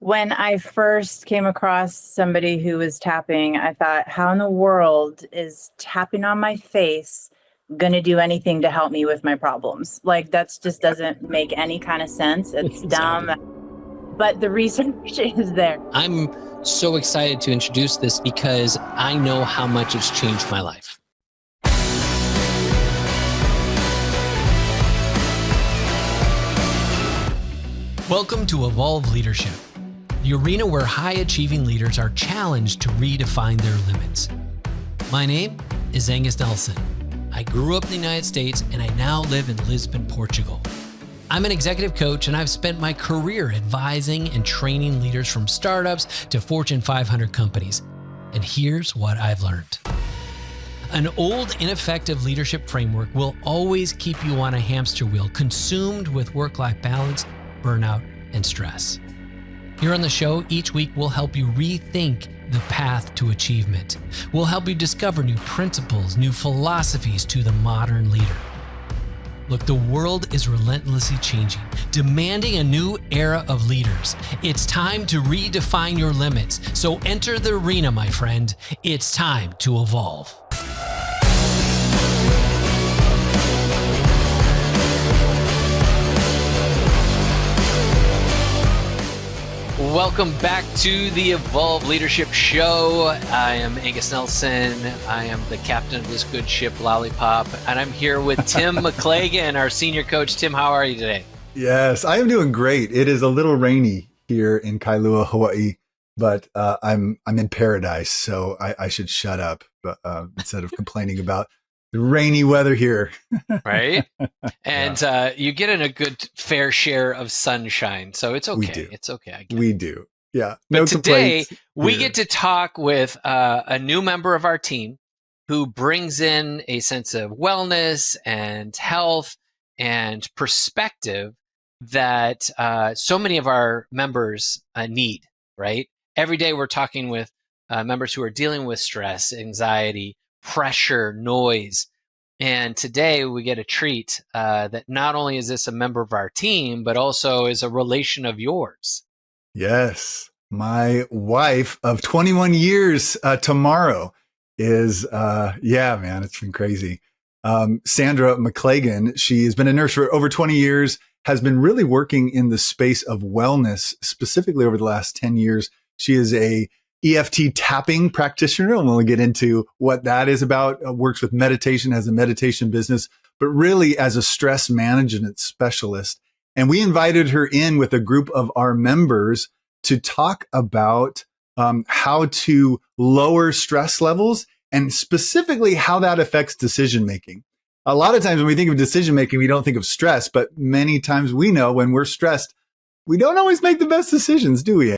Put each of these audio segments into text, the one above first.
When I first came across somebody who was tapping, I thought, how in the world is tapping on my face going to do anything to help me with my problems? Like, that's just doesn't make any kind of sense. It's dumb, but the research is there. I'm so excited to introduce this because I know how much it's changed my life. Welcome to Evolve Leadership, the arena where high-achieving leaders are challenged to redefine their limits. My name is Angus Nelson. I grew up in the United States and I now live in Lisbon, Portugal. I'm an executive coach and I've spent my career advising and training leaders from startups to Fortune 500 companies. And here's what I've learned. An old, ineffective leadership framework will always keep you on a hamster wheel, consumed with work-life balance, burnout, and stress. Here on the show, each week we'll help you rethink the path to achievement. We'll help you discover new principles, new philosophies to the modern leader. Look, the world is relentlessly changing, demanding a new era of leaders. It's time to redefine your limits. So enter the arena, my friend. It's time to evolve. Welcome back to the Evolve Leadership Show. I am Angus Nelson. I am the captain of this good ship, Lollipop, and I'm here with Tim McLagan, our senior coach. Tim, how are you today? Yes, I am doing great. It is a little rainy here in Kailua, Hawaii, but I'm in paradise, so I should shut up instead of complaining about the rainy weather here. Right? And you get in a good fair share of sunshine, so it's okay. We do. It's okay. We do. Yeah. But today, we get to talk with a new member of our team who brings in a sense of wellness and health and perspective that so many of our members need, right? Every day we're talking with members who are dealing with stress, anxiety, pressure, noise. And today we get a treat that not only is this a member of our team, but also is a relation of yours. Yes. My wife of 21 years tomorrow is, man, it's been crazy. Sandra McLagan, she has been a nurse for over 20 years, has been really working in the space of wellness, specifically over the last 10 years. She is a EFT tapping practitioner, and we'll get into what that is about. Works with meditation, has a meditation business, but really as a stress management specialist. And we invited her in with a group of our members to talk about how to lower stress levels and specifically how that affects decision making. A lot of times when we think of decision making, we don't think of stress, but many times we know when we're stressed, we don't always make the best decisions, do we?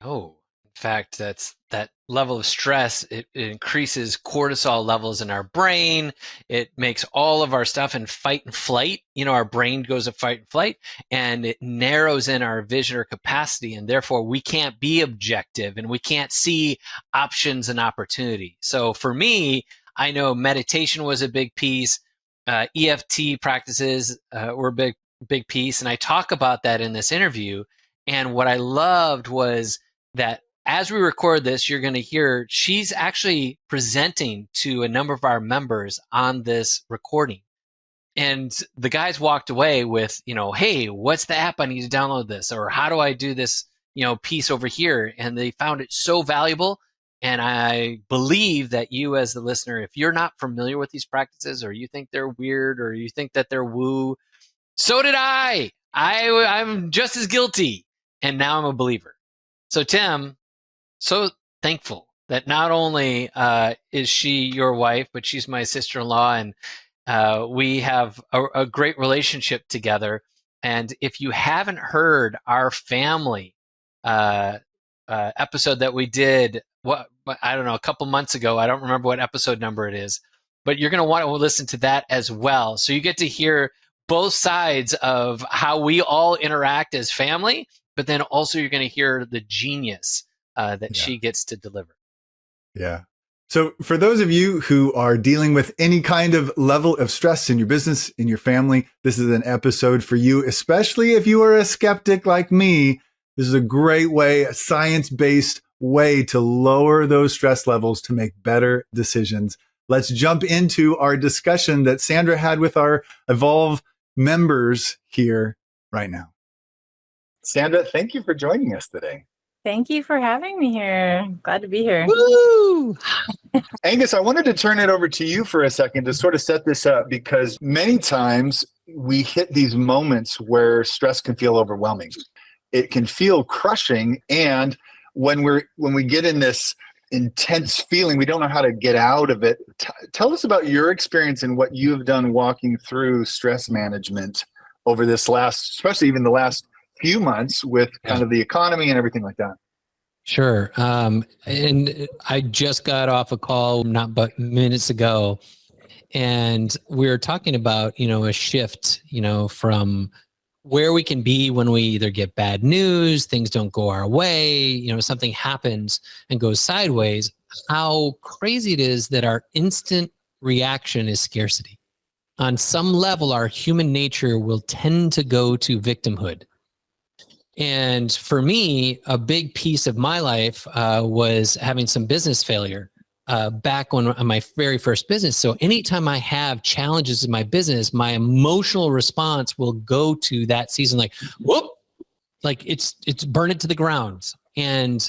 Oh, in fact, that level of stress, it increases cortisol levels in our brain. It makes all of our stuff in fight and flight. You know, our brain goes to fight and flight, and it narrows in our vision or capacity, and therefore we can't be objective and we can't see options and opportunity. So for me, I know meditation was a big piece. EFT practices were a big piece, and I talk about that in this interview. And what I loved was that as we record this, you're going to hear she's actually presenting to a number of our members on this recording. And the guys walked away with, hey, what's the app I need to download this? Or how do I do this, piece over here? And they found it so valuable. And I believe that you as the listener, if you're not familiar with these practices, or you think they're weird, or you think that they're woo, so did I. I'm just as guilty. And now I'm a believer. So Tim, so thankful that not only is she your wife, but she's my sister-in-law, and we have a great relationship together. And if you haven't heard our family episode that we did, I don't know, a couple months ago, I don't remember what episode number it is, but you're going to want to listen to that as well. So you get to hear both sides of how we all interact as family, but then also you're going to hear the genius that she gets to deliver. Yeah. So for those of you who are dealing with any kind of level of stress in your business, in your family, this is an episode for you, especially if you are a skeptic like me. This is a great way, a science-based way to lower those stress levels to make better decisions. Let's jump into our discussion that Sandra had with our Evolve members here right now. Sandra, thank you for joining us today. Thank you for having me here. Glad to be here. Woo! Angus, I wanted to turn it over to you for a second to sort of set this up, because many times we hit these moments where stress can feel overwhelming. It can feel crushing, and when we get in this intense feeling, we don't know how to get out of it. Tell us about your experience and what you've done walking through stress management over this especially even the last few months with kind of the economy and everything like that. Sure. And I just got off a call not but minutes ago, and we were talking about, a shift, from where we can be when we either get bad news, things don't go our way, something happens and goes sideways, how crazy it is that our instant reaction is scarcity. On some level, our human nature will tend to go to victimhood. And for me, a big piece of my life was having some business failure back on my very first business. So anytime I have challenges in my business, my emotional response will go to that season like, whoop, like it's burn it to the ground. And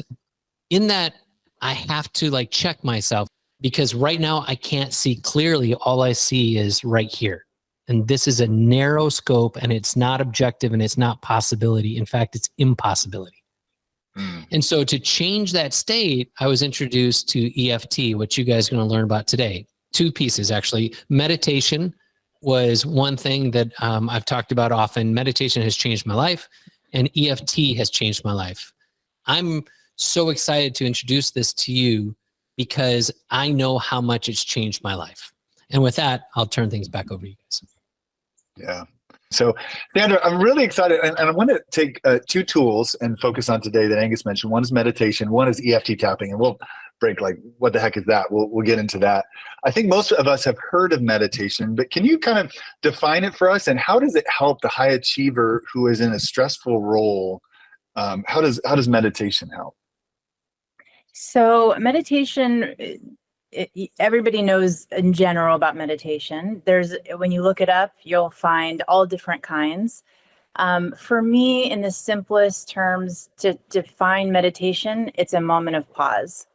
in that, I have to check myself, because right now I can't see clearly. All I see is right here. And this is a narrow scope, and it's not objective, and it's not possibility. In fact, it's impossibility. And so to change that state, I was introduced to EFT, which you guys are going to learn about today. Two pieces, actually. Meditation was one thing that I've talked about often. Meditation has changed my life, and EFT has changed my life. I'm so excited to introduce this to you because I know how much it's changed my life. And with that, I'll turn things back over to you guys. Yeah. So, Sandra, I'm really excited. And I want to take two tools and focus on today that Angus mentioned. One is meditation. One is EFT tapping. And we'll break what the heck is that? We'll get into that. I think most of us have heard of meditation, but can you kind of define it for us? And how does it help the high achiever who is in a stressful role? How does meditation help? So meditation, everybody knows in general about meditation. When you look it up, you'll find all different kinds. For me, in the simplest terms, to define meditation, it's a moment of pause,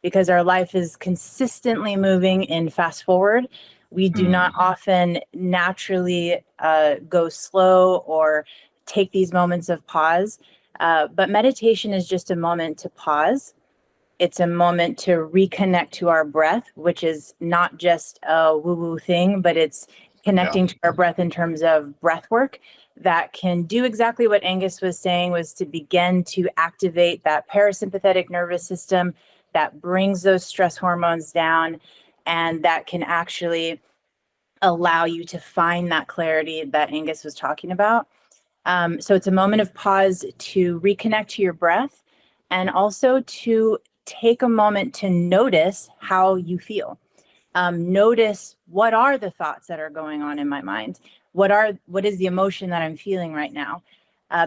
because our life is consistently moving in fast forward. We do not often naturally go slow or take these moments of pause. But meditation is just a moment to pause. It's a moment to reconnect to our breath, which is not just a woo-woo thing, but it's connecting to our breath in terms of breath work that can do exactly what Angus was saying, was to begin to activate that parasympathetic nervous system that brings those stress hormones down, and that can actually allow you to find that clarity that Angus was talking about. So it's a moment of pause to reconnect to your breath, and also to take a moment to notice how you feel. Notice, what are the thoughts that are going on in my mind? What is the emotion that I'm feeling right now?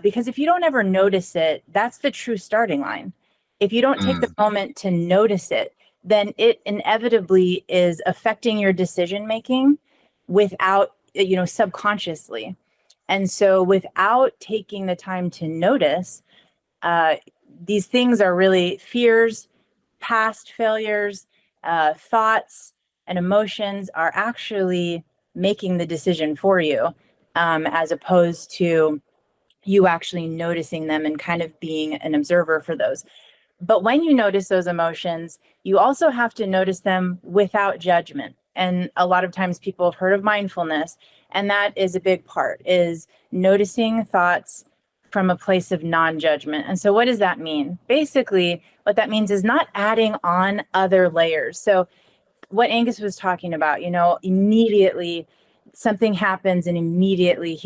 Because if you don't ever notice it, that's the true starting line. If you don't take the moment to notice it, then it inevitably is affecting your decision making without, subconsciously. And so without taking the time to notice, these things are really fears, past failures, thoughts, and emotions are actually making the decision for you, as opposed to you actually noticing them and kind of being an observer for those. But when you notice those emotions, you also have to notice them without judgment. And a lot of times people have heard of mindfulness, and that is a big part, is noticing thoughts from a place of non-judgment. And so what does that mean? Basically, what that means is not adding on other layers. So what Angus was talking about, immediately something happens and immediately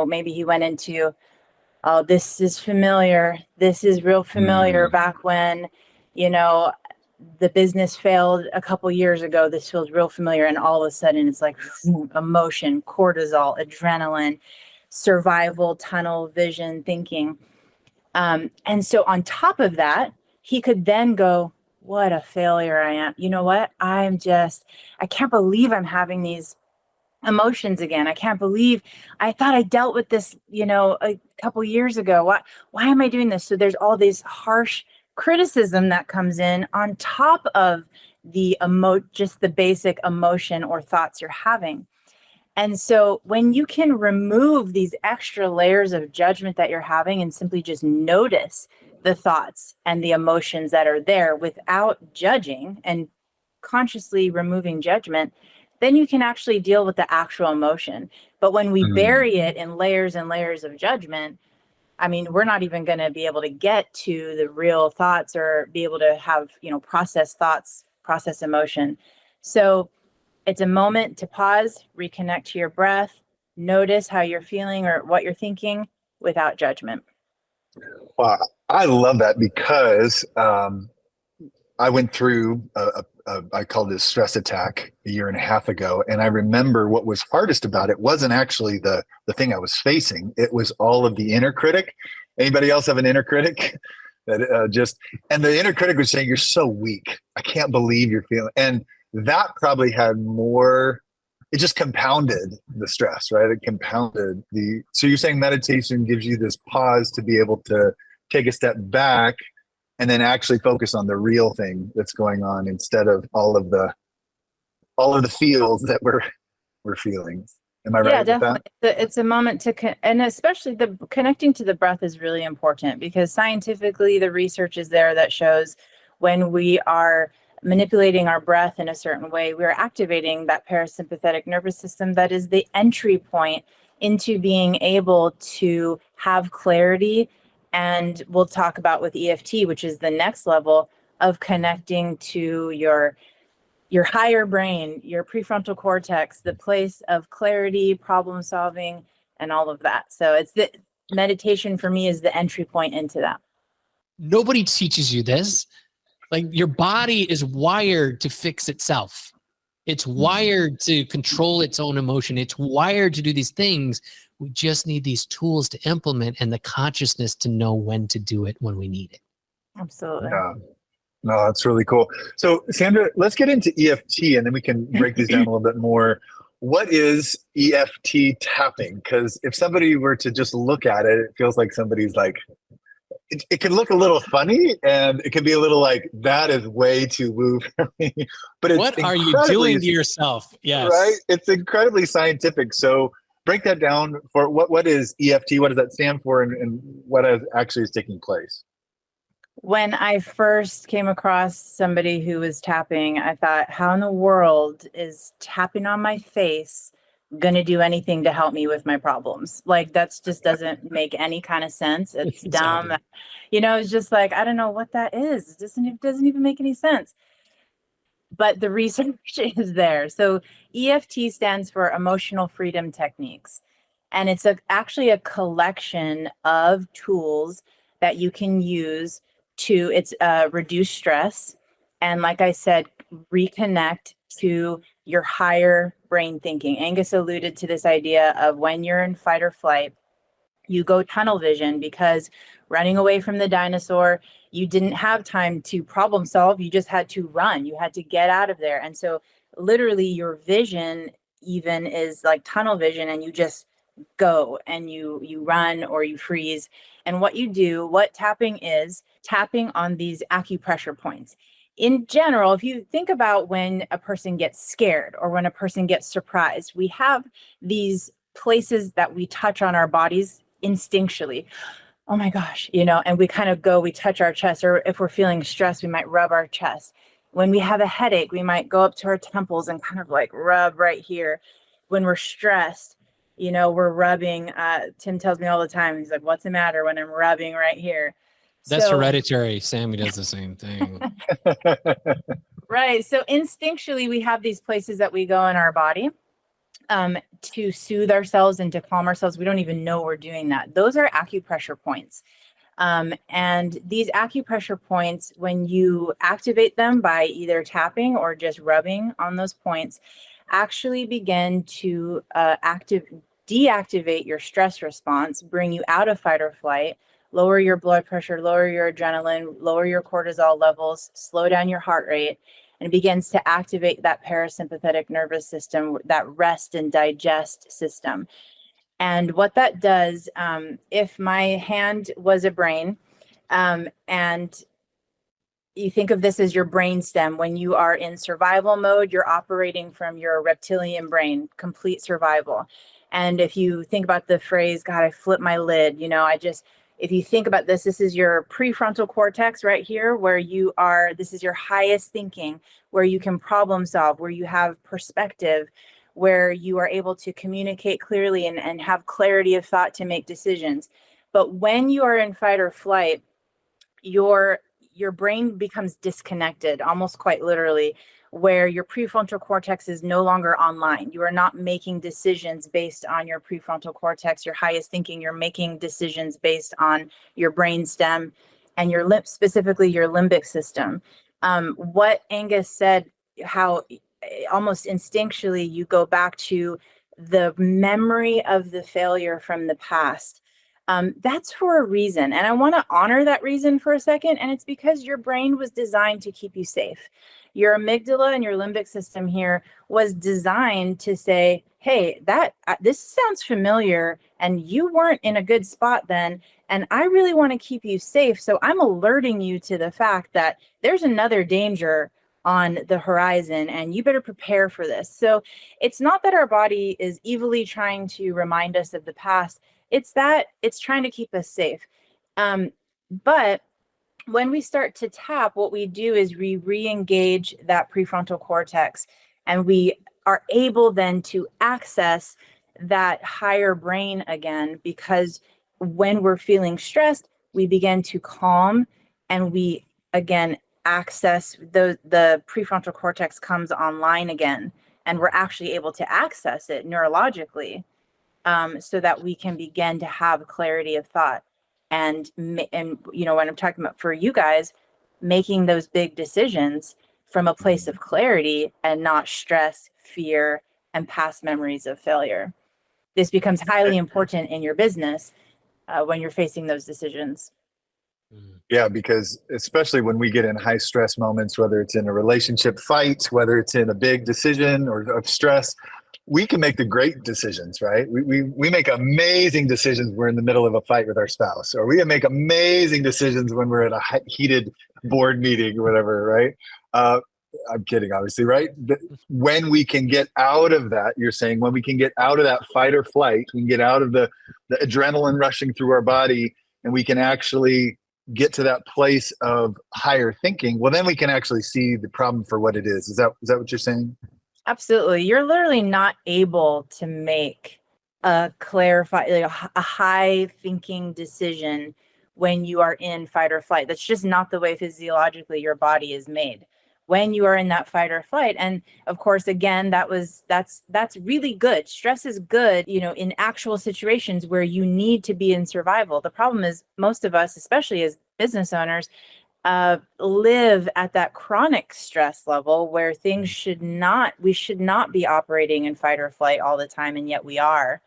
maybe he went into, oh, this is familiar. This is real familiar. Back when, the business failed a couple years ago, this feels real familiar. And all of a sudden it's like emotion, cortisol, adrenaline, survival, tunnel vision thinking. And so on top of that, he could then go, what a failure I am. You know what? I can't believe I'm having these emotions again. I can't believe I thought I dealt with this, a couple years ago. Why am I doing this? So there's all this harsh criticism that comes in on top of just the basic emotion or thoughts you're having. And so when you can remove these extra layers of judgment that you're having and simply just notice the thoughts and the emotions that are there without judging and consciously removing judgment, then you can actually deal with the actual emotion. But when we bury it in layers and layers of judgment, I mean, we're not even going to be able to get to the real thoughts or be able to have, process thoughts, process emotion. So it's a moment to pause, reconnect to your breath, notice how you're feeling or what you're thinking without judgment. Wow, I love that because I went through I called it a stress attack a year and a half ago. And I remember what was hardest about it wasn't actually the thing I was facing. It was all of the inner critic. Anybody else have an inner critic? And the inner critic was saying, you're so weak. I can't believe you're feeling. And that probably had more, it just compounded the stress, right? It compounded so you're saying meditation gives you this pause to be able to take a step back and then actually focus on the real thing that's going on instead of all of the feels that we're feeling. Am I right? Yeah, definitely. It's a moment and especially the connecting to the breath is really important because scientifically the research is there that shows when we are manipulating our breath in a certain way, we're activating that parasympathetic nervous system that is the entry point into being able to have clarity. And we'll talk about with EFT, which is the next level of connecting to your higher brain, your prefrontal cortex, the place of clarity, problem solving, and all of that. So it's the meditation for me is the entry point into that. Nobody teaches you this. Like your body is wired to fix itself. It's wired to control its own emotion. It's wired to do these things. We just need these tools to implement and the consciousness to know when to do it when we need it. Absolutely. Yeah. No, that's really cool. So Sandra, let's get into EFT and then we can break these down a little bit more. What is EFT tapping? Because if somebody were to just look at it, it feels like somebody's like, it can look a little funny and it can be a little like, that is way too woo for me. But it's what are you doing to yourself? Yes. Right? It's incredibly scientific. So break that down for what is EFT? What does that stand for and what actually is taking place? When I first came across somebody who was tapping, I thought, how in the world is tapping on my face going to do anything to help me with my problems? Like, that's just doesn't make any kind of sense. It's dumb. It's just like, I don't know what that is. It doesn't even make any sense. But the research is there. So EFT stands for Emotional Freedom Techniques. And it's actually a collection of tools that you can use to reduce stress. And like I said, reconnect to your higher brain thinking. Angus alluded to this idea of when you're in fight or flight, you go tunnel vision because running away from the dinosaur, you didn't have time to problem solve. You just had to run. You had to get out of there. And so literally your vision even is like tunnel vision and you just go and you run or you freeze. And what tapping is, tapping on these acupressure points. In general, if you think about when a person gets scared or when a person gets surprised, we have these places that we touch on our bodies instinctually. Oh my gosh, and we kind of we touch our chest, or if we're feeling stressed, we might rub our chest. When we have a headache, we might go up to our temples and kind of like rub right here. When we're stressed, we're rubbing. Tim tells me all the time, he's like, what's the matter when I'm rubbing right here? That's hereditary. Sammy does the same thing. Right. So instinctually, we have these places that we go in our body to soothe ourselves and to calm ourselves. We don't even know we're doing that. Those are acupressure points. And these acupressure points, when you activate them by either tapping or just rubbing on those points, actually begin to deactivate your stress response, bring you out of fight or flight, lower your blood pressure, lower your adrenaline, lower your cortisol levels, slow down your heart rate, and it begins to activate that parasympathetic nervous system, that rest and digest system. And what that does, if my hand was a brain, and you think of this as your brain stem, when you are in survival mode, you're operating from your reptilian brain, complete survival. And if you think about the phrase, God, I flipped my lid, if you think about this, this is your prefrontal cortex right here, where you are, this is your highest thinking, where you can problem solve, where you have perspective, where you are able to communicate clearly and have clarity of thought to make decisions. But when you are in fight or flight, your brain becomes disconnected, almost quite literally, where your prefrontal cortex is no longer online. You are not making decisions based on your prefrontal cortex, your highest thinking. You're making decisions based on your brain stem and specifically your limbic system. What Angus said, how almost instinctually you go back to the memory of the failure from the past. That's for a reason. And I want to honor that reason for a second. And it's because your brain was designed to keep you safe. Your amygdala and your limbic system here was designed to say, hey, this sounds familiar and you weren't in a good spot then. And I really want to keep you safe. So I'm alerting you to the fact that there's another danger on the horizon and you better prepare for this. So it's not that our body is evilly trying to remind us of the past. It's that it's trying to keep us safe. But when we start to tap, what we do is we re-engage that prefrontal cortex, and we are able then to access that higher brain again, because when we're feeling stressed, we begin to calm and we again access the prefrontal cortex comes online again, and we're actually able to access it neurologically. So that we can begin to have clarity of thought. And when I'm talking about for you guys, making those big decisions from a place of clarity and not stress, fear, and past memories of failure. This becomes highly important in your business when you're facing those decisions. Yeah, because especially when we get in high stress moments, whether it's in a relationship fight, whether it's in a big decision or of stress, we can make the great decisions, right? We make amazing decisions. We're in the middle of a fight with our spouse, or we make amazing decisions when we're at a heated board meeting or whatever, right? I'm kidding, obviously, right? When we can get out of that, you're saying, when we can get out of that fight or flight, we can get out of the adrenaline rushing through our body, and we can actually get to that place of higher thinking, well, then we can actually see the problem for what it is. Is that what you're saying? Absolutely. You're literally not able to make a high thinking decision when you are in fight or flight. That's just not the way physiologically your body is made. When you are in that fight or flight, and of course, again, that's really good. Stress is good, in actual situations where you need to be in survival. The problem is most of us, especially as business owners, live at that chronic stress level where we should not be operating in fight or flight all the time, and yet we are,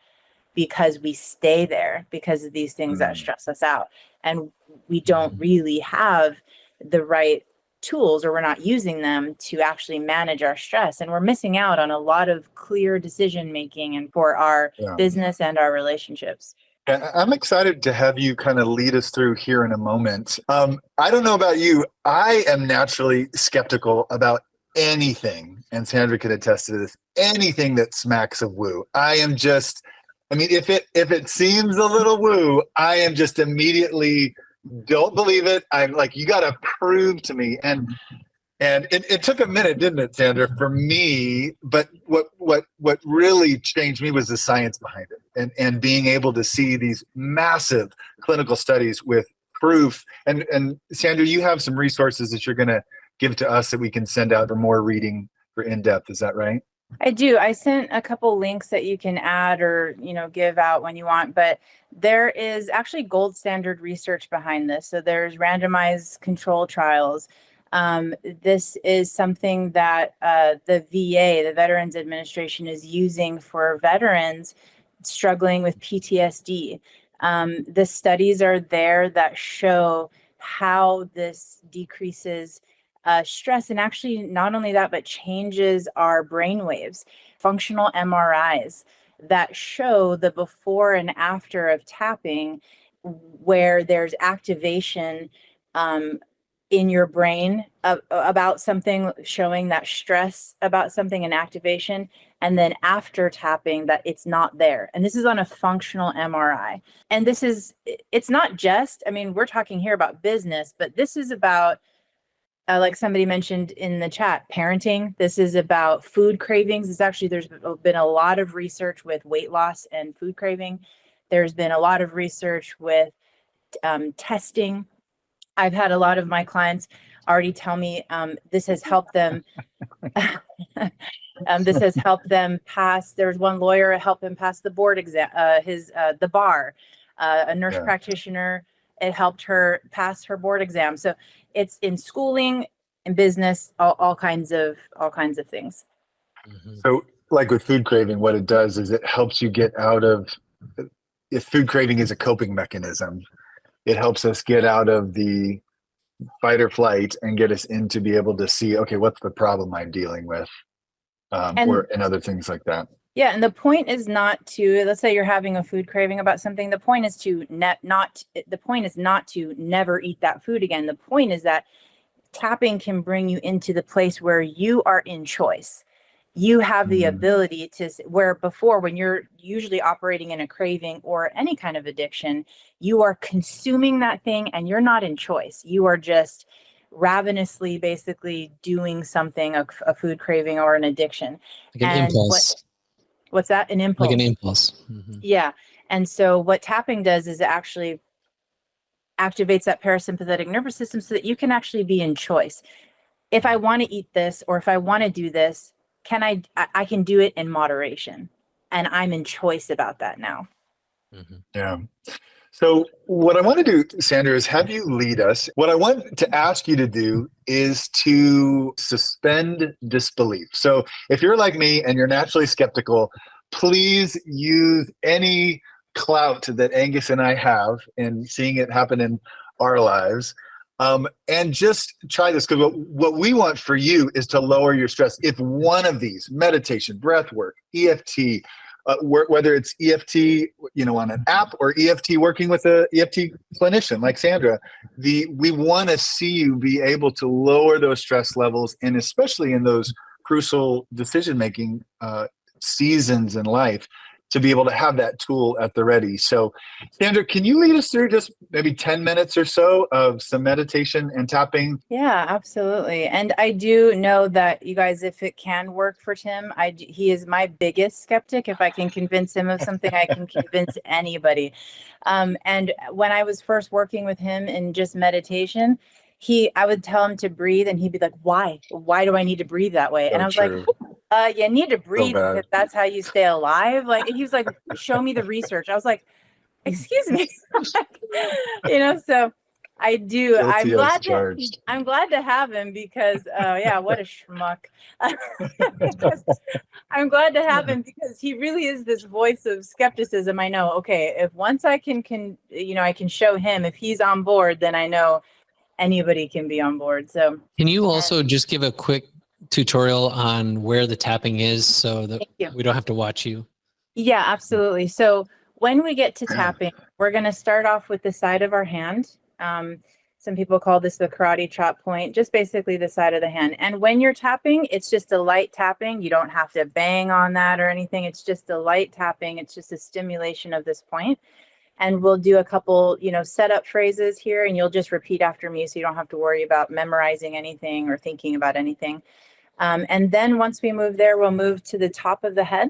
because we stay there because of these things that stress us out, and we don't really have the right tools, or we're not using them to actually manage our stress, and we're missing out on a lot of clear decision making and for our business and our relationships. I'm excited to have you kind of lead us through here in a moment. I don't know about you. I am naturally skeptical about anything, and Sandra can attest to this, anything that smacks of woo. If it seems a little woo, I am just immediately don't believe it. I'm like, you got to prove to me. And it took a minute, didn't it, Sandra, for me? But what really changed me was the science behind it, and being able to see these massive clinical studies with proof. And Sandra, you have some resources that you're going to give to us that we can send out for more reading for in-depth. Is that right? I do. I sent a couple links that you can add or, give out when you want, but there is actually gold standard research behind this. So there's randomized control trials. This is something that the VA, the Veterans Administration, is using for veterans struggling with PTSD. The studies are there that show how this decreases stress, and actually not only that, but changes our brain waves. Functional MRIs that show the before and after of tapping, where there's activation in your brain about something, showing that stress about something and activation, and then after tapping that it's not there. And this is on a functional MRI. And it's not just, I mean, we're talking here about business, but this is about, like somebody mentioned in the chat, parenting. This is about food cravings. There's been a lot of research with weight loss and food craving. There's been a lot of research with testing. I've had a lot of my clients already tell me this has helped them. This has helped them pass. There's one lawyer who helped him pass the board exam, the bar. A nurse practitioner, it helped her pass her board exam. So it's in schooling, in business, all kinds of things. Mm-hmm. So, like with food craving, what it does is it helps you get out of. If food craving is a coping mechanism, it helps us get out of the fight or flight and get us into be able to see, okay, what's the problem I'm dealing with, and other things like that. Yeah, and the point is not to, let's say you're having a food craving about something. The point is to not to never eat that food again. The point is that tapping can bring you into the place where you are in choice. You have the ability to, where before, when you're usually operating in a craving or any kind of addiction, you are consuming that thing and you're not in choice. You are just ravenously basically doing something, a food craving or an addiction. Like an impulse. What's that? An impulse. Like an impulse. Mm-hmm. Yeah. And so what tapping does is it actually activates that parasympathetic nervous system so that you can actually be in choice. If I want to eat this, or if I want to do this, I can do it in moderation, and I'm in choice about that now. Mm-hmm. Yeah. So what I want to do, Sandra, is have you lead us. What I want to ask you to do is to suspend disbelief. So if you're like me and you're naturally skeptical, please use any clout that Angus and I have in seeing it happen in our lives. And just try this, because what we want for you is to lower your stress. If one of these, meditation, breath work, EFT, whether it's EFT, on an app, or EFT working with a EFT clinician like Sandra, we want to see you be able to lower those stress levels, and especially in those crucial decision-making seasons in life, to be able to have that tool at the ready. So, Sandra, can you lead us through just maybe 10 minutes or so of some meditation and tapping? Yeah, absolutely. And I do know that, you guys, if it can work for Tim, he is my biggest skeptic. If I can convince him of something, I can convince anybody. And when I was first working with him in just meditation, I would tell him to breathe, and he'd be like, "Why? Why do I need to breathe that way?" And I was like, you need to breathe because that's how you stay alive. Like, he was like, "Show me the research." I was like, "Excuse me." So I do. I'm glad to have him because, what a schmuck. I'm glad to have him because he really is this voice of skepticism. I know, okay, if once I can I can show him, if he's on board, then I know anybody can be on board. So can you also just give a quick tutorial on where the tapping is so that we don't have to watch you? Yeah, absolutely. So when we get to tapping, we're going to start off with the side of our hand. Some people call this the karate chop point, just basically the side of the hand. And when you're tapping, it's just a light tapping. You don't have to bang on that or anything. It's just a light tapping. It's just a stimulation of this point. And we'll do a couple, setup phrases here, and you'll just repeat after me, so you don't have to worry about memorizing anything or thinking about anything. And then once we move there, we'll move to the top of the head,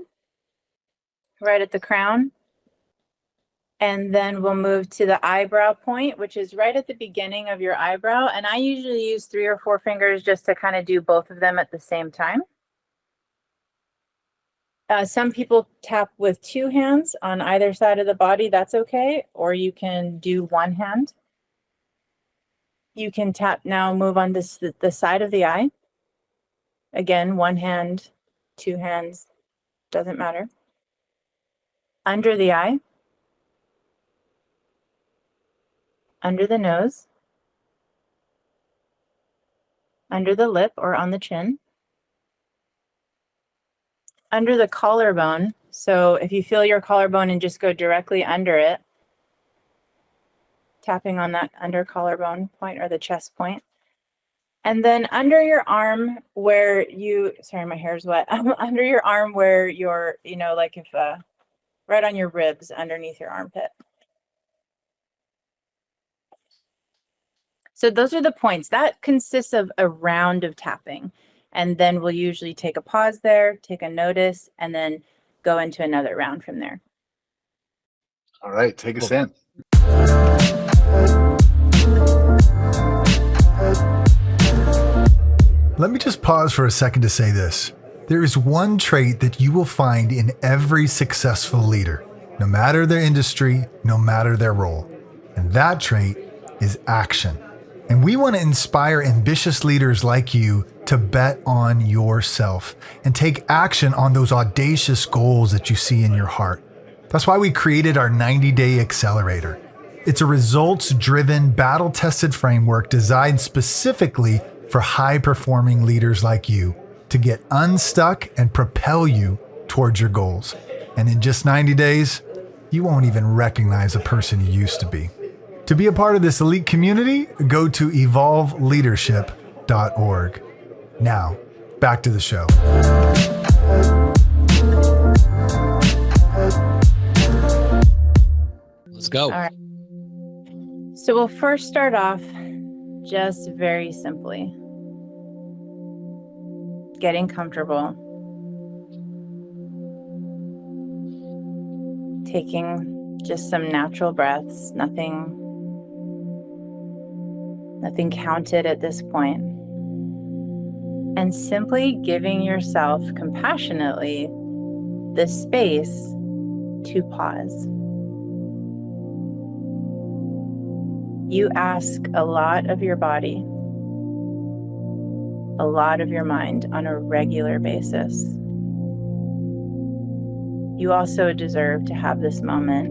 right at the crown. And then we'll move to the eyebrow point, which is right at the beginning of your eyebrow. And I usually use 3 or 4 fingers just to kind of do both of them at the same time. Some people tap with 2 hands on either side of the body. That's okay. Or you can do 1 hand. You can tap now, move on the side of the eye. Again, 1 hand, 2 hands, doesn't matter. Under the eye. under the nose, under the lip or on the chin, under the collarbone. So if you feel your collarbone and just go directly under it, tapping on that under collarbone point or the chest point. And then under your arm where you, sorry, my hair's wet. Under your arm where you're, like if, right on your ribs underneath your armpit. So those are the points. That consists of a round of tapping. And then we'll usually take a pause there, take a notice, and then go into another round from there. All right, take us in. Let me just pause for a second to say this. There is one trait that you will find in every successful leader, no matter their industry, no matter their role. And that trait is action. And we want to inspire ambitious leaders like you to bet on yourself and take action on those audacious goals that you see in your heart. That's why we created our 90-day accelerator. It's a results-driven, battle-tested framework designed specifically for high-performing leaders like you to get unstuck and propel you towards your goals. And in just 90 days, you won't even recognize the person you used to be. To be a part of this elite community, go to evolveleadership.org. Now, back to the show. Let's go. All right. So we'll first start off just very simply. Getting comfortable. Taking just some natural breaths, nothing counted at this point. And simply giving yourself compassionately the space to pause. You ask a lot of your body, a lot of your mind on a regular basis. You also deserve to have this moment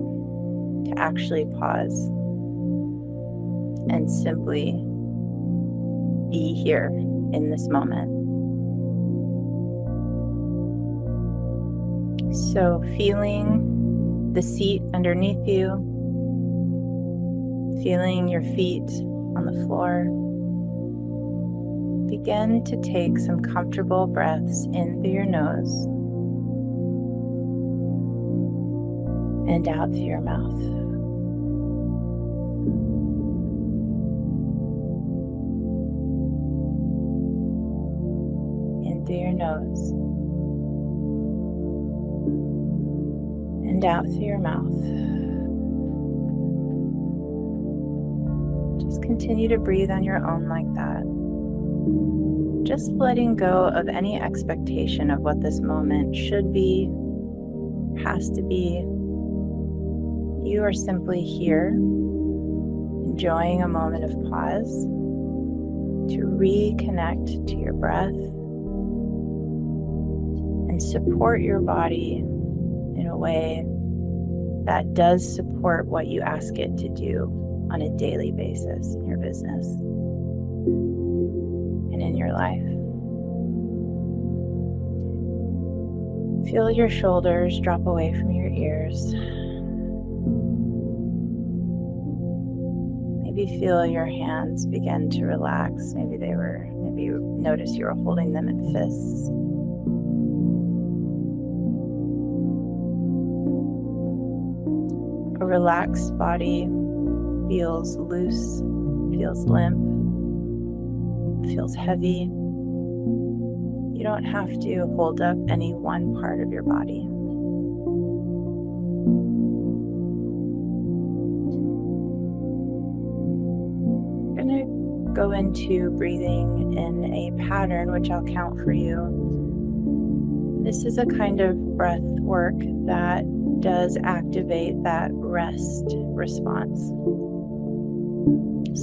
to actually pause and simply be here in this moment. So feeling the seat underneath you, feeling your feet on the floor. Begin to take some comfortable breaths in through your nose and out through your mouth. In through your nose and out through your mouth. Just continue to breathe on your own like that. Just letting go of any expectation of what this moment should be, has to be. You are simply here, enjoying a moment of pause to reconnect to your breath and support your body in a way that does support what you ask it to do on a daily basis in your business and in your life. Feel your shoulders drop away from your ears. Maybe feel your hands begin to relax. Maybe you notice you were holding them in fists. A relaxed body feels loose, feels limp, feels heavy. You don't have to hold up any one part of your body. I'm going to go into breathing in a pattern, which I'll count for you. This is a kind of breath work that does activate that rest response.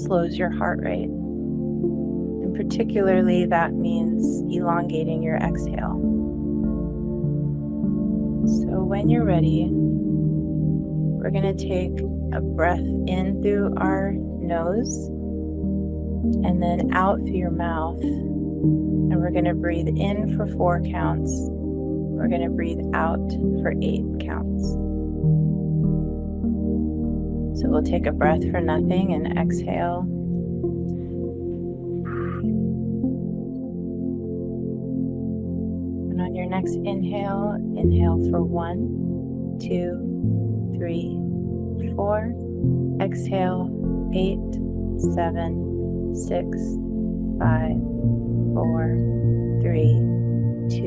Slows your heart rate. And particularly that means elongating your exhale. So when you're ready, we're going to take a breath in through our nose and then out through your mouth. And we're going to breathe in for 4 counts. We're going to breathe out for 8 counts. So we'll take a breath for nothing and exhale. And on your next inhale, inhale for 1, 2, 3, 4. Exhale, 8, 7, 6, 5, 4, 3, 2,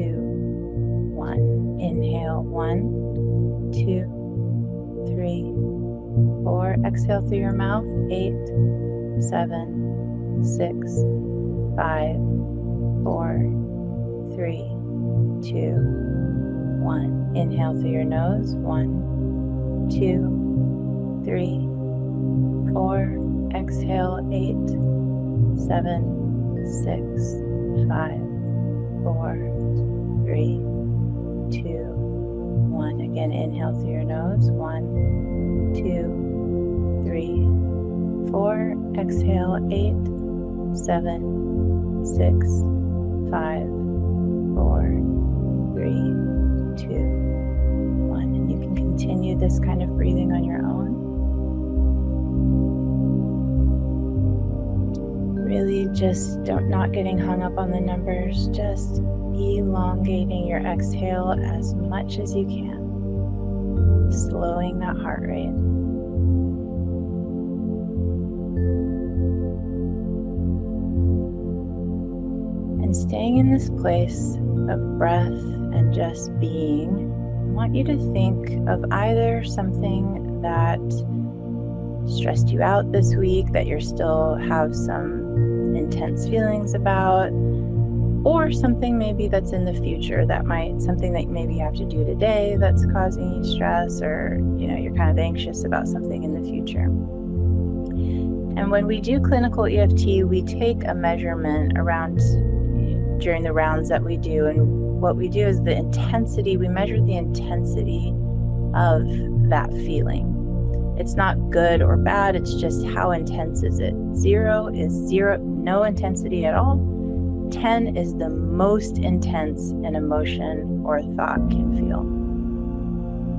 1. Inhale, 1, 2, 3, 4. Exhale through your mouth, 8, 7, 6, 5, 4, 3, 2, 1. Inhale through your nose, 1, 2, 3, 4. Exhale, 8, 7, 6, 5, 4, 3, 2, 1. Again, inhale through your nose, 1, 2, 3, 4. Exhale, 8, 7, 6, 5, 4, 3, 2, 1. And you can continue this kind of breathing on your own. Really just not getting hung up on the numbers, just elongating your exhale as much as you can, slowing that heart rate. And staying in this place of breath and just being, I want you to think of either something that stressed you out this week that you still have some intense feelings about, or something maybe that's in the future something that maybe you have to do today that's causing you stress, or you're kind of anxious about something in the future. And when we do clinical EFT, we take a measurement around during the rounds that we do, and what we do is we measure the intensity of that feeling. It's not good or bad, it's just how intense is it. 0 is 0, no intensity at all. 10 is the most intense an emotion or thought can feel.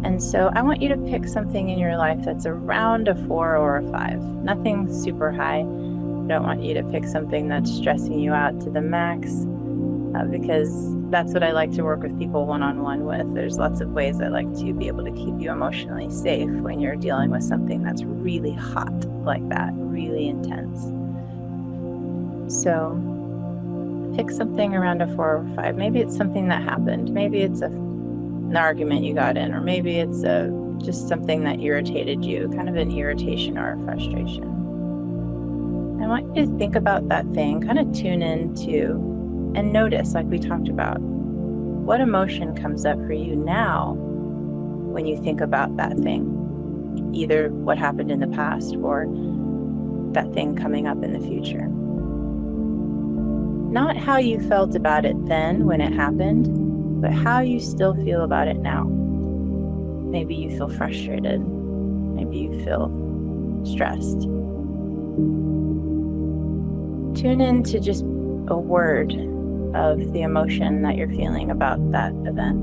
And so I want you to pick something in your life that's around a 4 or a 5, nothing super high. I don't want you to pick something that's stressing you out to the max, because that's what I like to work with people one-on-one with. There's lots of ways I like to be able to keep you emotionally safe when you're dealing with something that's really hot like that, really intense. So pick something around a 4 or 5. Maybe it's something that happened. Maybe it's an argument you got in, or maybe it's just something that irritated you, kind of an irritation or a frustration. I want you to think about that thing, kind of tune into and notice, like we talked about, what emotion comes up for you now when you think about that thing, either what happened in the past or that thing coming up in the future. Not how you felt about it then when it happened, but how you still feel about it now. Maybe you feel frustrated. Maybe you feel stressed. Tune in to just a word of the emotion that you're feeling about that event.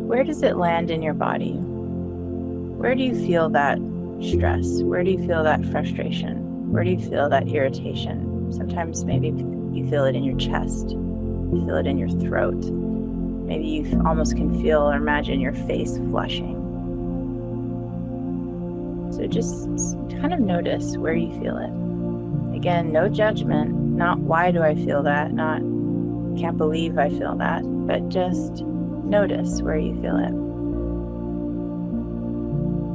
Where does it land in your body? Where do you feel that stress? Where do you feel that frustration? Where do you feel that irritation? Sometimes maybe you feel it in your chest. You feel it in your throat. Maybe you almost can feel or imagine your face flushing. So just kind of notice where you feel it. Again, no judgment, not why do I feel that, not can't believe I feel that, but just notice where you feel it.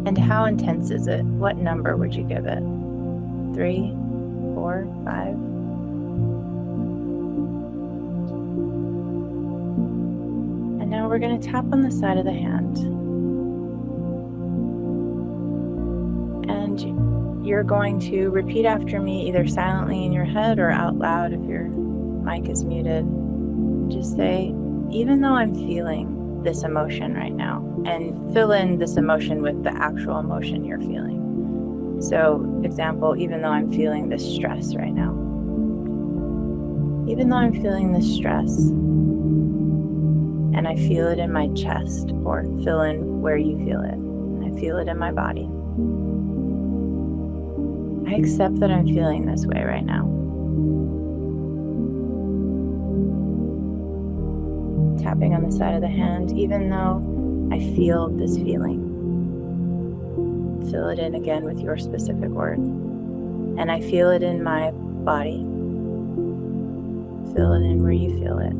And how intense is it? What number would you give it? 3, 4, 5? And now we're going to tap on the side of the hand. And you're going to repeat after me, either silently in your head or out loud if your mic is muted. Just say, even though I'm feeling this emotion right now, and fill in this emotion with the actual emotion you're feeling. So, example, even though I'm feeling this stress right now, even though I'm feeling this stress, and I feel it in my chest, or fill in where you feel it. I feel it in my body. I accept that I'm feeling this way right now. Tapping on the side of the hand, even though I feel this feeling. Fill it in again with your specific word. And I feel it in my body. Fill it in where you feel it.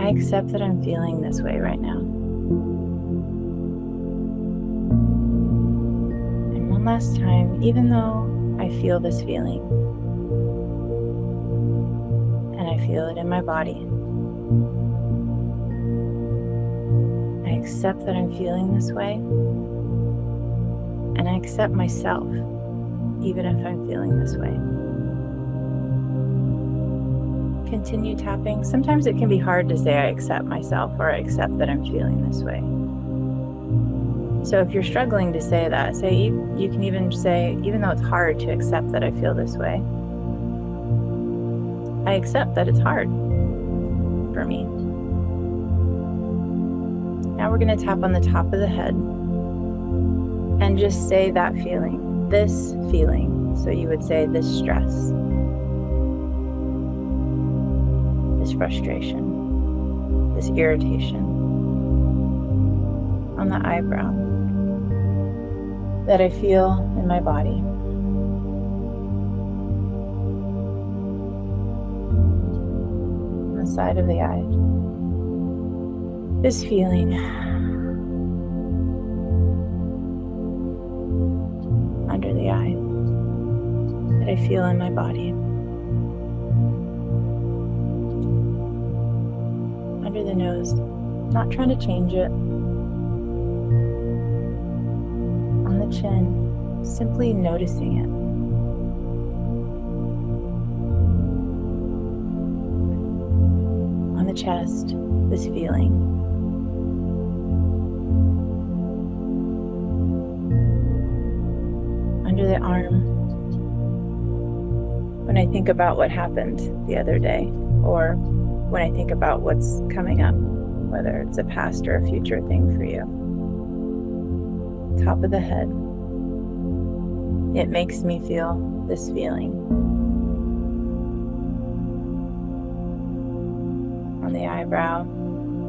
I accept that I'm feeling this way right now. And one last time, even though I feel this feeling, and I feel it in my body, I accept that I'm feeling this way, and I accept myself, even if I'm feeling this way. Continue tapping. Sometimes it can be hard to say I accept myself or I accept that I'm feeling this way. So if you're struggling to say that, you can even say, even though it's hard to accept that I feel this way, I accept that it's hard for me. Now we're going to tap on the top of the head and just say that feeling, this feeling. So you would say this stress, this frustration, this irritation on the eyebrow that I feel in my body. On the side of the eye. This feeling under the eye that I feel in my body. Under the nose, not trying to change it. On the chin, simply noticing it. On the chest, this feeling. Under the arm, when I think about what happened the other day, or when I think about what's coming up, whether it's a past or a future thing for you. Top of the head. It makes me feel this feeling. On the eyebrow,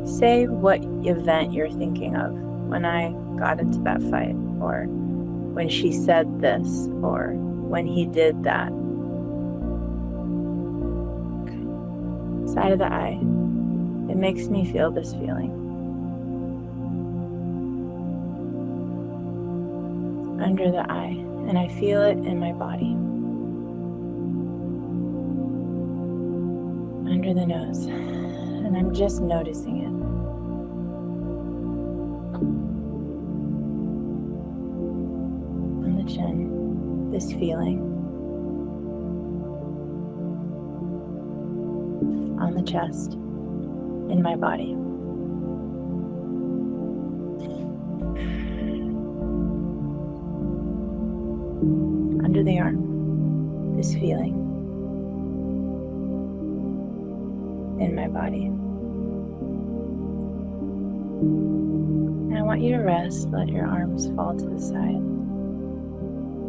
say what event you're thinking of. When I got into that fight, or when she said this, or when he did that. Side of the eye. It makes me feel this feeling. Under the eye, and I feel it in my body. Under the nose, and I'm just noticing it. On the chin, this feeling. On the chest, in my body. Under the arm, this feeling in my body. And I want you to rest, let your arms fall to the side,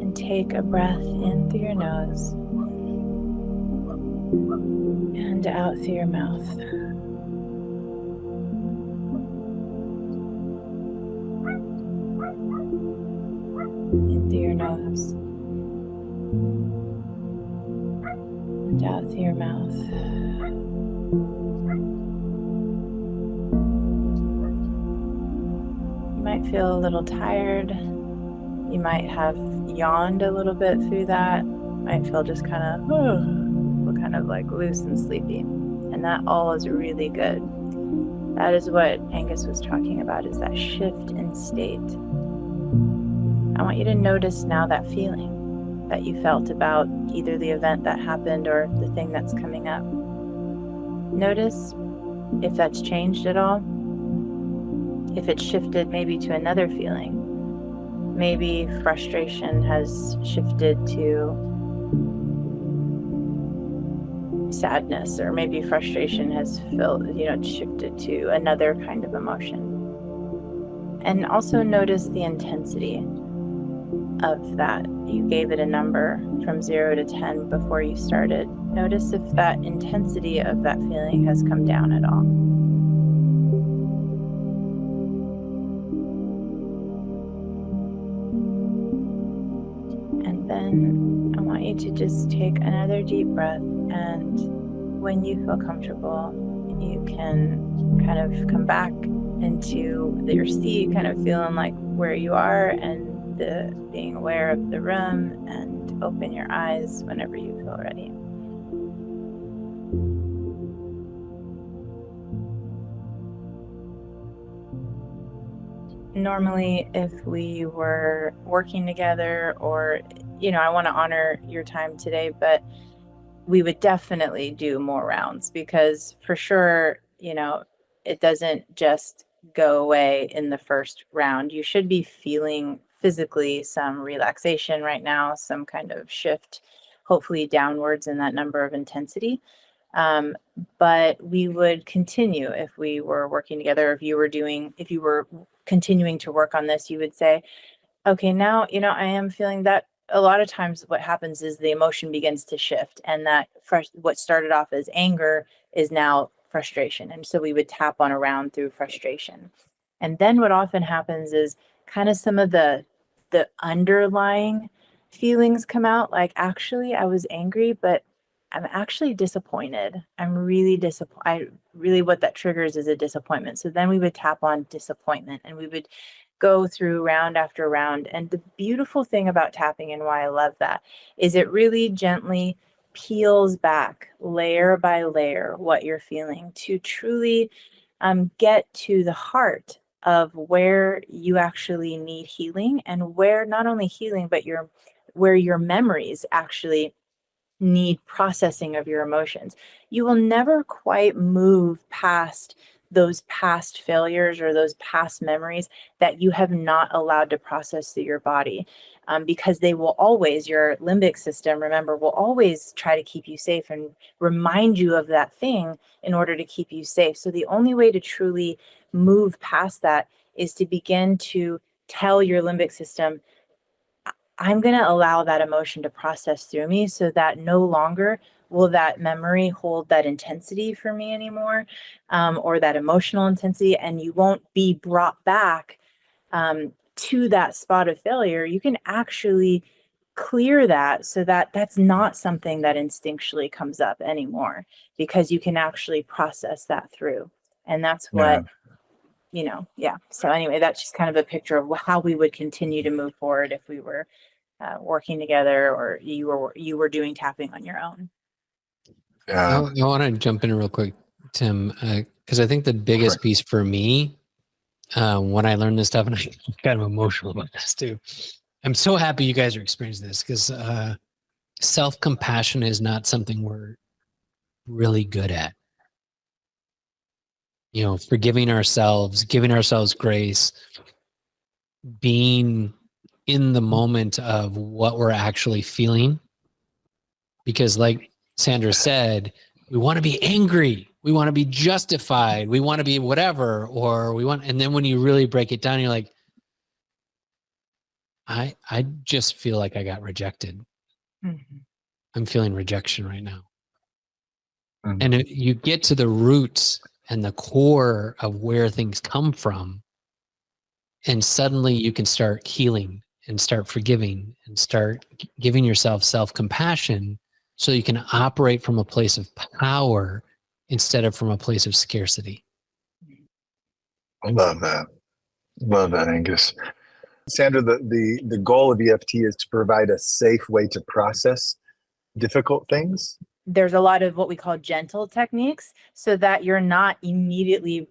and take a breath in through your nose and out through your mouth. In through your nose and out through your mouth. You might feel a little tired. You might have yawned a little bit through that. Might feel just kind of like loose and sleepy. And that all is really good. That is what Angus was talking about, is that shift in state. I want you to notice now that feeling that you felt about either the event that happened or the thing that's coming up. Notice if that's changed at all, if it's shifted maybe to another feeling. Maybe frustration has shifted to sadness, or maybe frustration has shifted to another kind of emotion. And also notice the intensity of that. You gave it a number from 0 to 10 before you started. Notice if that intensity of that feeling has come down at all. And then I want you to just take another deep breath, and when you feel comfortable, you can kind of come back into your seat, kind of feeling like where you are and being aware of the room, and open your eyes whenever you feel ready. Normally, if we were working together, or, I want to honor your time today, but we would definitely do more rounds, because for sure, it doesn't just go away in the first round. You should be feeling physically some relaxation right now, some kind of shift, hopefully downwards in that number of intensity. But we would continue if we were working together. If you were continuing to work on this, you would say, okay, now, I am feeling that. A lot of times what happens is the emotion begins to shift, and that what started off as anger is now frustration. And so we would tap on around through frustration. And then what often happens is kind of some of the underlying feelings come out, like, actually I was angry, but I'm actually disappointed. I'm really disappointed. Really, what that triggers is a disappointment. So then we would tap on disappointment, and we would go through round after round. And the beautiful thing about tapping, and why I love that, is it really gently peels back layer by layer what you're feeling, to truly get to the heart of where you actually need healing, and where not only healing, but where your memories actually need processing of your emotions. You will never quite move past those past failures or those past memories that you have not allowed to process through your body, because they will always, your limbic system, remember, will always try to keep you safe and remind you of that thing in order to keep you safe. So the only way to truly move past that is to begin to tell your limbic system, I'm going to allow that emotion to process through me, so that no longer will that memory hold that intensity for me anymore, or that emotional intensity, and you won't be brought back to that spot of failure. You can actually clear that, so that that's not something that instinctually comes up anymore, because you can actually process that through. And that's what, yeah. So anyway, that's just kind of a picture of how we would continue to move forward if we were working together, or you were doing tapping on your own. I want to jump in real quick, Tim, because I think the biggest piece for me, when I learned this stuff, and I'm kind of emotional about this too. I'm so happy you guys are experiencing this, because self-compassion is not something we're really good at. Forgiving ourselves, giving ourselves grace, being in the moment of what we're actually feeling. Because like Sandra said, we want to be angry. We want to be justified. We want to be whatever, and then when you really break it down, you're like, I just feel like I got rejected. Mm-hmm. I'm feeling rejection right now. Mm-hmm. And you get to the roots and the core of where things come from, and suddenly you can start healing and start forgiving and start giving yourself self-compassion, so you can operate from a place of power instead of from a place of scarcity. I love that. Love that, Angus. Sandra, the goal of EFT is to provide a safe way to process difficult things. There's a lot of what we call gentle techniques, so that you're not immediately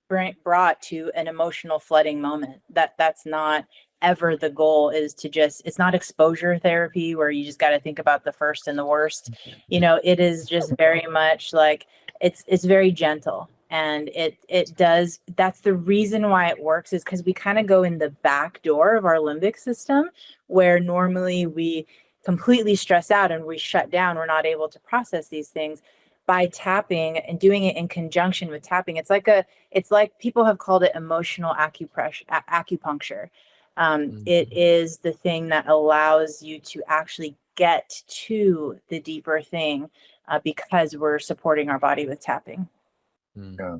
brought to an emotional flooding moment. That's not ever the goal. Is to it's not exposure therapy where you just got to think about the first and the worst. It is just very much like, it's very gentle. And it does, that's the reason why it works, is because we kind of go in the back door of our limbic system, where normally we completely stress out and we shut down. We're not able to process these things. By tapping and doing it in conjunction with tapping, it's like people have called it emotional acupuncture. It is the thing that allows you to actually get to the deeper thing, because we're supporting our body with tapping. Yeah.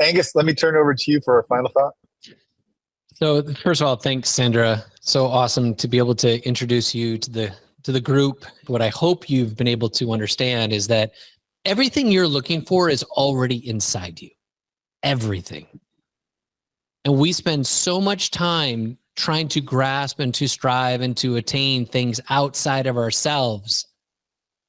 Angus, let me turn it over to you for a final thought. So first of all, thanks, Sandra. So awesome to be able to introduce you to the group. What I hope you've been able to understand is that everything you're looking for is already inside you. Everything. And we spend so much time trying to grasp and to strive and to attain things outside of ourselves,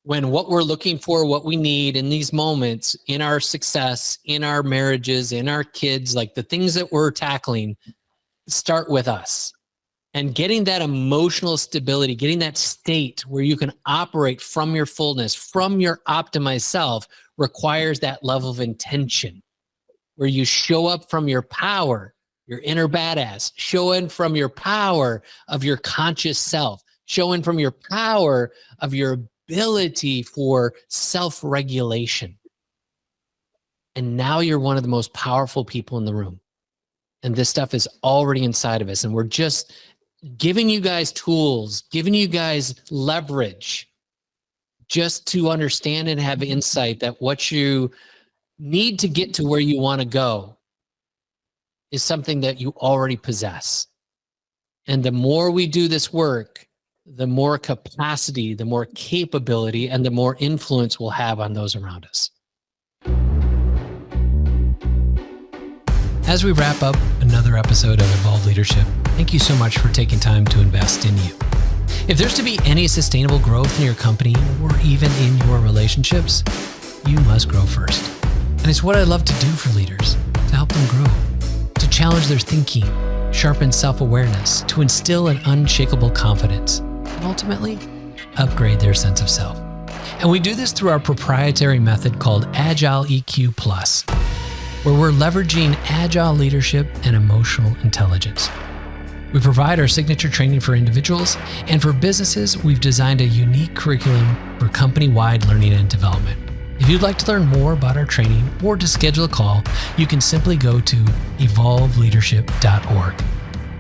when what we're looking for, what we need in these moments, in our success, in our marriages, in our kids, like the things that we're tackling, start with us. And getting that emotional stability, getting that state where you can operate from your fullness, from your optimized self, requires that level of intention, where you show up from your power, your inner badass, showing from your power of your conscious self, showing from your power of your ability for self-regulation. And now you're one of the most powerful people in the room. And this stuff is already inside of us. And we're just giving you guys tools, giving you guys leverage, just to understand and have insight that what you need to get to where you want to go is something that you already possess. And the more we do this work, the more capacity, the more capability, and the more influence we'll have on those around us. As we wrap up another episode of Evolved Leadership, thank you so much for taking time to invest in you. If there's to be any sustainable growth in your company or even in your relationships, you must grow first. And it's what I love to do for leaders, to help them grow, to challenge their thinking, sharpen self-awareness, to instill an unshakable confidence, and ultimately upgrade their sense of self. And we do this through our proprietary method called Agile EQ Plus, where we're leveraging agile leadership and emotional intelligence. We provide our signature training for individuals, and for businesses, we've designed a unique curriculum for company-wide learning and development. If you'd like to learn more about our training or to schedule a call, you can simply go to evolveleadership.org.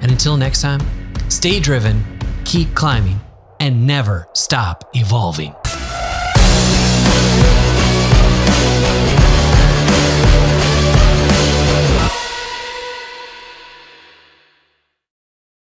And until next time, stay driven, keep climbing, and never stop evolving.